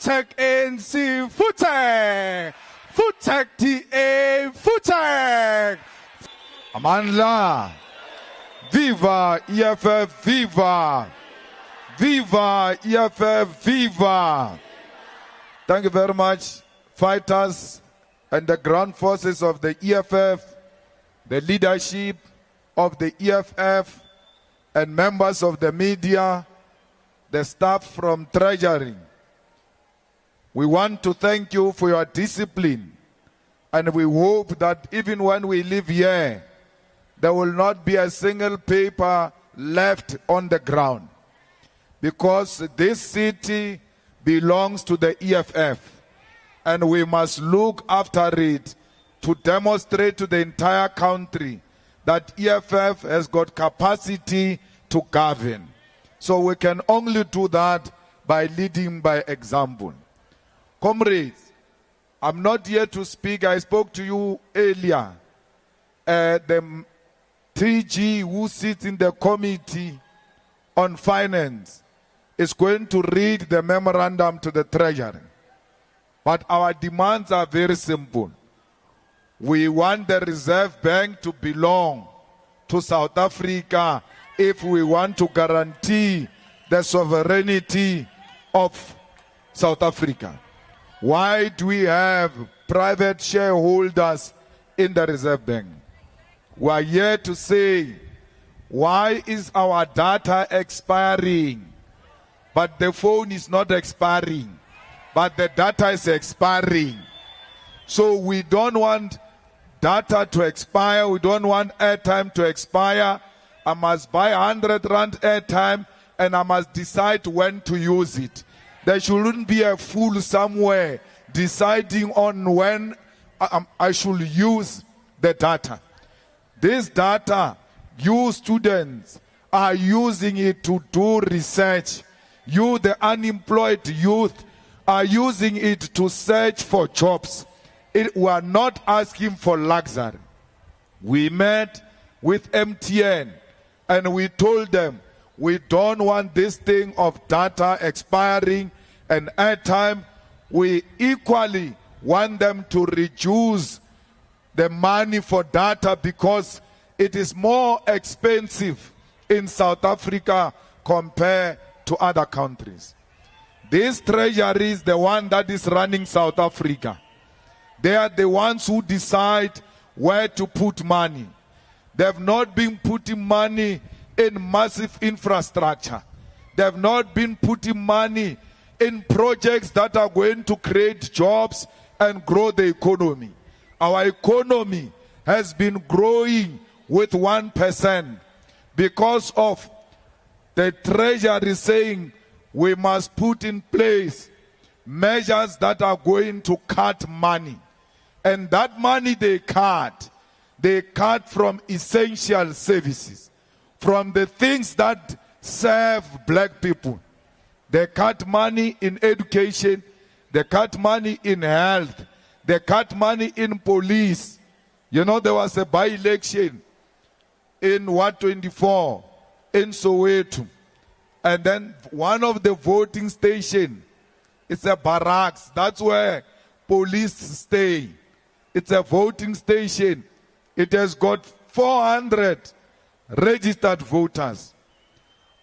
Futek ANC, Futek! Futek DA, Futek! Amandla! Viva EFF, viva! Viva EFF, viva! Thank you very much, fighters and the ground forces of the EFF, the leadership of the EFF, and members of the media, the staff from Treasury. We want to thank you for your discipline, and we hope that even when we leave here, there will not be a single paper left on the ground, because this city belongs to the EFF, and we must look after it to demonstrate to the entire country that EFF has got capacity to govern. So we can only do that by leading by example. Comrades, I'm not here to speak. I spoke to you earlier. The 3G who sits in the committee on finance is going to read the memorandum to the Treasury. But our demands are very simple. We want the Reserve Bank to belong to South Africa if we want to guarantee the sovereignty of South Africa. Why do we have private shareholders in the Reserve Bank? We are here to say, why is our data expiring? But the phone is not expiring, but the data is expiring. So we don't want data to expire, we don't want airtime to expire. I must buy 100 rand airtime and I must decide when to use it. There shouldn't be a fool somewhere deciding on when I should use the data. This data, you students are using it to do research. You, the unemployed youth, are using it to search for jobs. We are not asking for luxury. We met with MTN and we told them we don't want this thing of data expiring and airtime. We equally want them to reduce the money for data because it is more expensive in South Africa compared to other countries. This Treasury is the one that is running South Africa. They are the ones who decide where to put money. They have not been putting money in massive infrastructure. They have not been putting money in projects that are going to create jobs and grow the economy. Our economy has been growing with 1% because of the Treasury saying we must put in place measures that are going to cut money. And that money they cut from essential services, from the things that serve black people. They cut money in education, they cut money in health, they cut money in police. You know, there was a by-election in 124 in Soweto. And then one of the voting stations, it's a barracks. That's where police stay. It's a voting station. It has got 400 registered voters.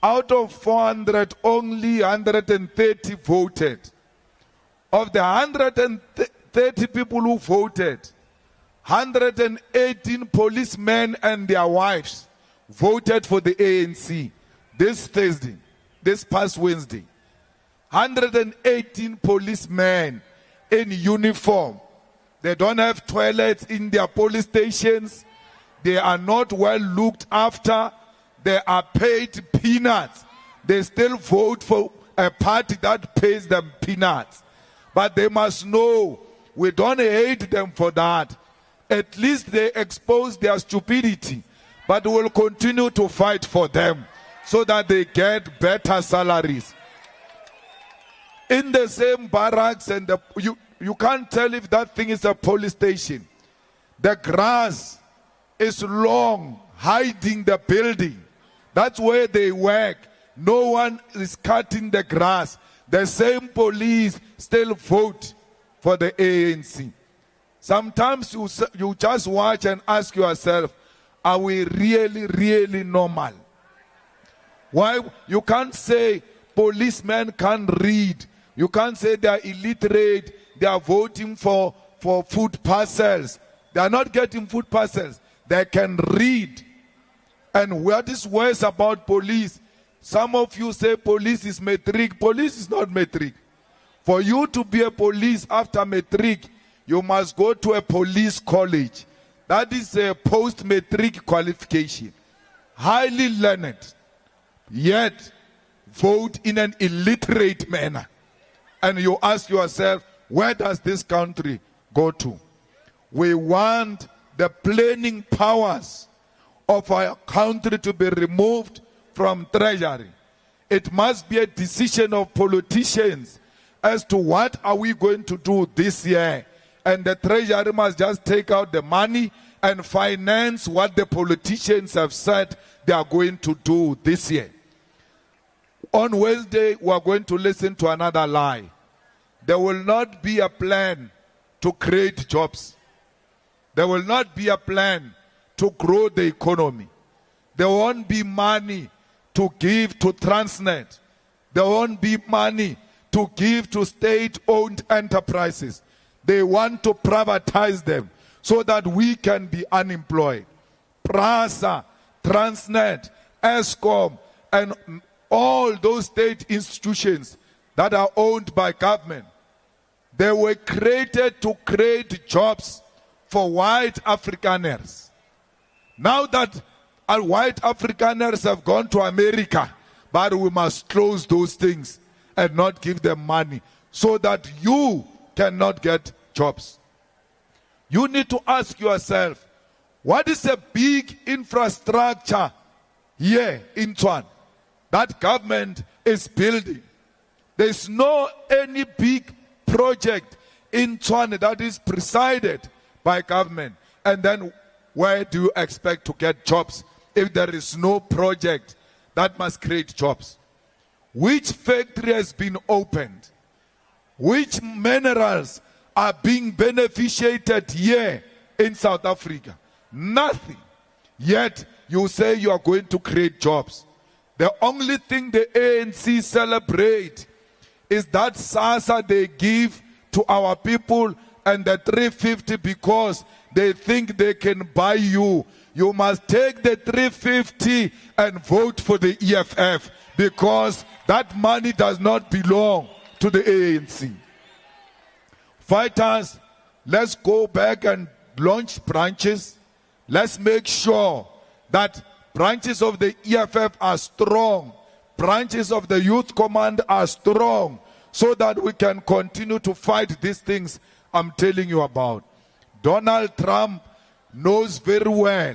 Out of 400, only 130 voted. Of the 130 people who voted, 118 policemen and their wives voted for the ANC this Thursday, this past Wednesday. 118 policemen in uniform. They don't have toilets in their police stations. They are not well looked after. They are paid peanuts. They still vote for a party that pays them peanuts. But they must know we don't hate them for that. At least they expose their stupidity. But we'll continue to fight for them so that they get better salaries. In the same barracks, and you can't tell if that thing is a police station. The grass is long, hiding the building. That's where they work. No one is cutting the grass. the same police still vote for the ANC. Sometimes you just watch and ask yourself, are we really, really normal? Why? You can't say policemen can't read. You can't say they are illiterate. They are voting for food parcels. They are not getting food parcels. They can read. And what is worse about police? Some of you say police is matric. Police is not matric. For you to be a police after matric, you must go to a police college. That is a post-matric qualification. Highly learned. Yet, vote in an illiterate manner. And you ask yourself, where does this country go to? We want the planning powers of our country to be removed from Treasury. It must be a decision of politicians as to what are we going to do this year. And the Treasury must just take out the money and finance what the politicians have said they are going to do this year. On Wednesday, we are going to listen to another lie. There will not be a plan to create jobs. There will not be a plan to grow the economy. There won't be money to give to Transnet. There won't be money to give to state-owned enterprises. They want to privatize them so that we can be unemployed. PRASA, Transnet, ESCOM, and all those state institutions that are owned by government, they were created to create jobs for white Afrikaners. Now that our white Afrikaners have gone to America, but we must close those things and not give them money so that you cannot get jobs. You need to ask yourself, what is a big infrastructure here in Tshwane that government is building? There is no any big project in Tshwane that is presided by government. And then where do you expect to get jobs if there is no project that must create jobs? Which factory has been opened? Which minerals are being beneficiated here in South Africa? Nothing. Yet you say you are going to create jobs. The only thing the ANC celebrate is that SASSA they give to our people and the 350 because they think they can buy you. You must take the 350 and vote for the EFF because that money does not belong to the ANC. Fighters, let's go back and launch branches. Let's make sure that branches of the EFF are strong. Branches of the Youth Command are strong so that we can continue to fight these things I'm telling you about. Donald Trump knows very well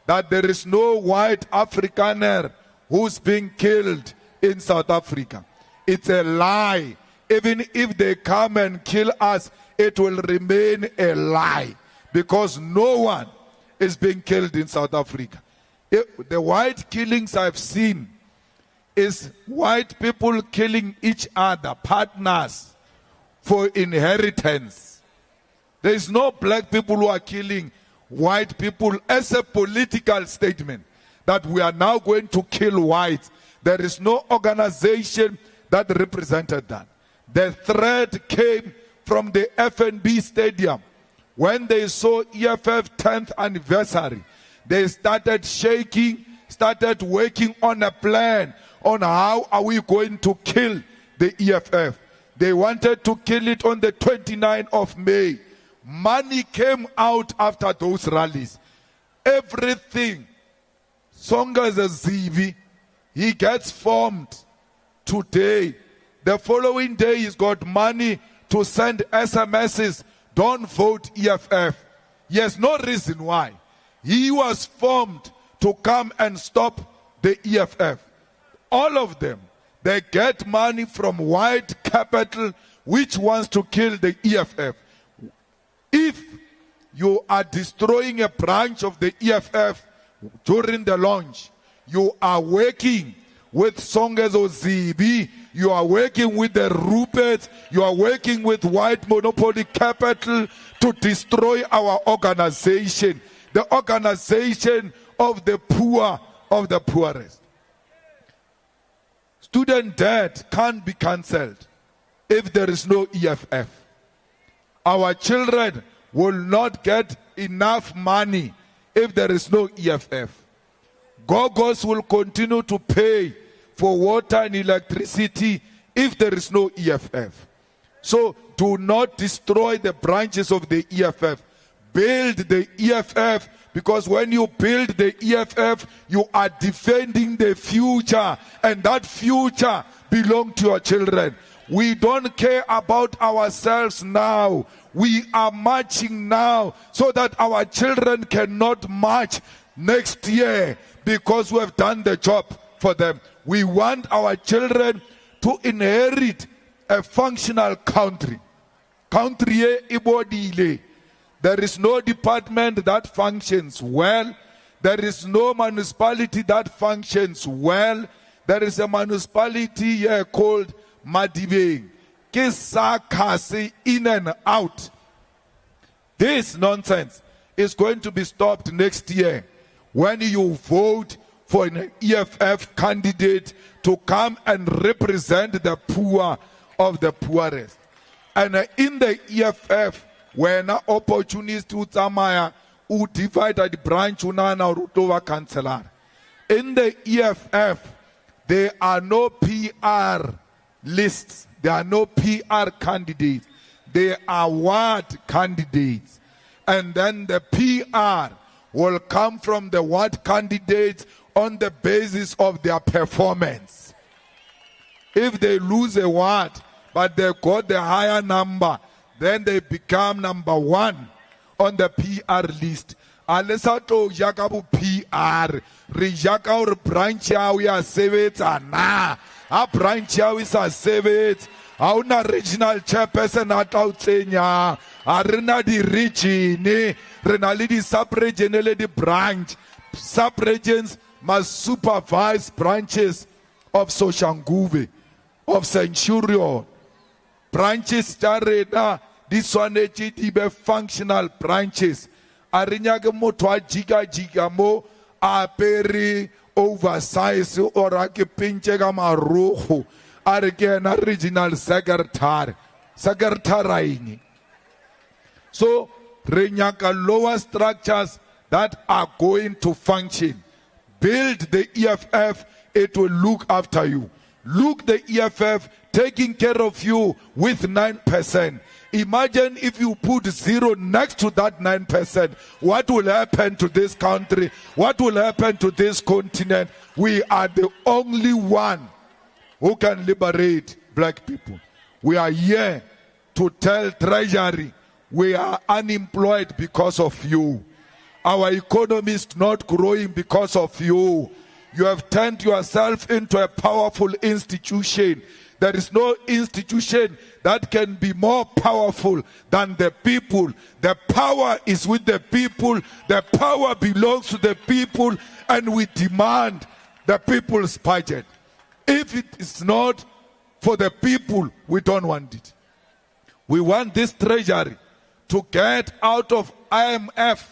that there is no white Afrikaner who's being killed in South Africa. It's a lie. Even if they come and kill us, it will remain a lie because no one is being killed in South Africa. The white killings I've seen is white people killing each other, partners, for inheritance. There is no black people who are killing white people as a political statement that we are now going to kill whites. There is no organization that represented that. The threat came from the FNB Stadium. When they saw EFF 10th anniversary, they started shaking, started working on a plan on how are we going to kill the EFF. They wanted to kill it on the 29th of May. Money came out after those rallies. Everything. Songa Zivi, he gets formed today. The following day he's got money to send SMSs. Don't vote EFF. Yes, no reason why. He was formed to come and stop the EFF. All of them, they get money from white capital which wants to kill the EFF. If you are destroying a branch of the EFF during the launch, you are working with Songezo Zibi you are working with the rupees, you are working with white monopoly capital to destroy our organization, the organization of the poor, of the poorest. Student debt can't be cancelled if there is no EFF. Our children will not get enough money if there is no EFF. Gogos will continue to pay for water and electricity if there is no EFF. So do not destroy the branches of the EFF. Build the EFF, because when you build the EFF, you are defending the future, and that future belongs to your children. We don't care about ourselves now. We are marching now so that our children cannot march next year, because we have done the job for them. We want our children to inherit a functional country. Country ibodile. There is no department that functions well. There is no municipality that functions well. There is a municipality here called Madibeng. Kisakasi in and out. This nonsense is going to be stopped next year when you vote for an EFF candidate to come and represent the poor of the poorest. And in the EFF, when opportunities to Tamaya, who divided the branch unana rutova cancelar. In the EFF, there are no PR lists. There are no PR candidates. There are ward candidates. And then the PR will come from the ward candidates on the basis of their performance. If they lose a ward, but they got the higher number, then they become number one on the PR list. Alesato jakabu PR, rejaka or branch ya sebetsa na, a branch ya is a sebet, a una regional chairperson at outsenya, a rena di region, renali di sub-region di branch. Sub-regions must supervise branches of Soshanguve, of Centurion. Branches tarena, this one be functional branches. Arinyage motwa jiga mo aperi oversize or ake pinche kama roho. Arigena regional secretary. So renyaka lower structures that are going to function. Build the EFF, it will look after you. Look the EFF taking care of you with 9%. Imagine if you put 0 next to that 9%. What will happen to this country? What will happen to this continent? We are the only one who can liberate black people. We are here to tell Treasury we are unemployed because of you. Our economy is not growing because of you. You have turned yourself into a powerful institution. There is no institution that can be more powerful than the people. The power is with the people. The power belongs to the people, and we demand the people's budget. If it is not for the people, we don't want it. We want this treasury to get out of IMF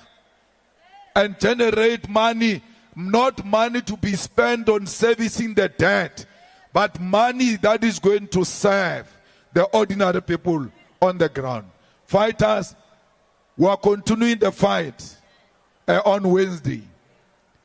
and generate money, not money to be spent on servicing the debt, but money that is going to serve the ordinary people on the ground. Fighters, we are continuing the fight on Wednesday.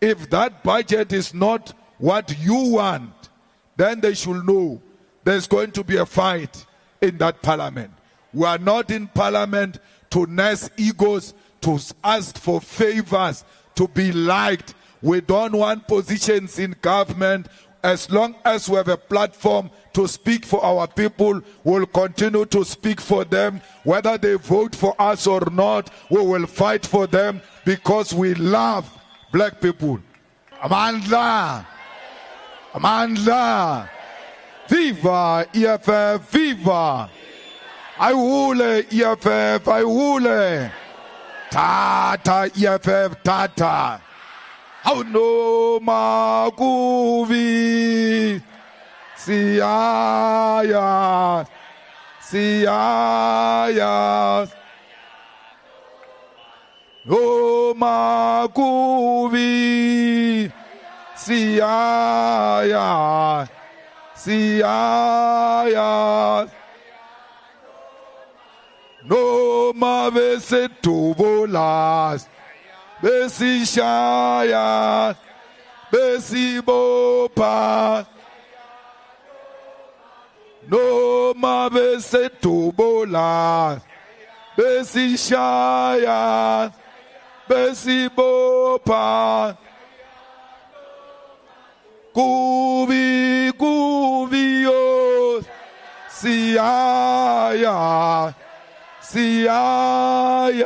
If that budget is not what you want, then they should know there's going to be a fight in that parliament. We are not in parliament to nurse egos, to ask for favors, to be liked. We don't want positions in government. As long as we have a platform to speak for our people, we'll continue to speak for them. Whether they vote for us or not, we will fight for them because we love black people. Amandla! Amandla! Viva EFF! Viva! Aiule EFF! Aiule! Tata EFF! Tata! Auno Maguvi! Siyaya, Siyaya, Noma kubi, Siyaya, Siyaya, Noma besetubulas, besishaya, besibopa. Noma besetubulas, besishaya, besibopa. Kubi, kubios, Siyaya, Siyaya.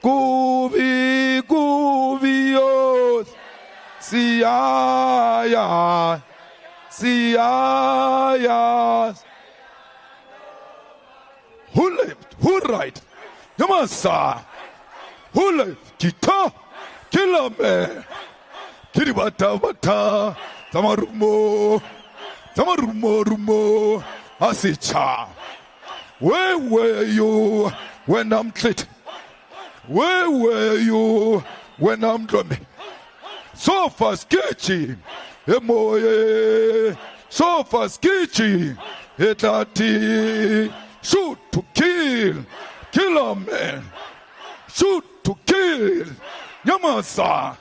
Kubi, kubios, Siyaya, Siyaya. Who left? Who right? Yamasa. Who left? Kita. Kilame. Kiribata bata. Tamarumo. Tamarumo rumo. Asicha. Where were you when I'm treated? Where were you when I'm drumming? So far sketchy. Emoye. So far sketchy. Etati. Shoot to kill. Kill a man. Shoot to kill. Yamasa.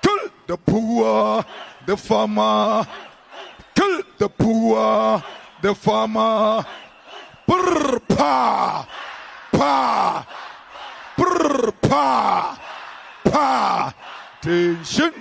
Kill the poor, the farmer. Kill the poor, the farmer. Brr, pa. Pa. Brr, pa. Pa. Tension.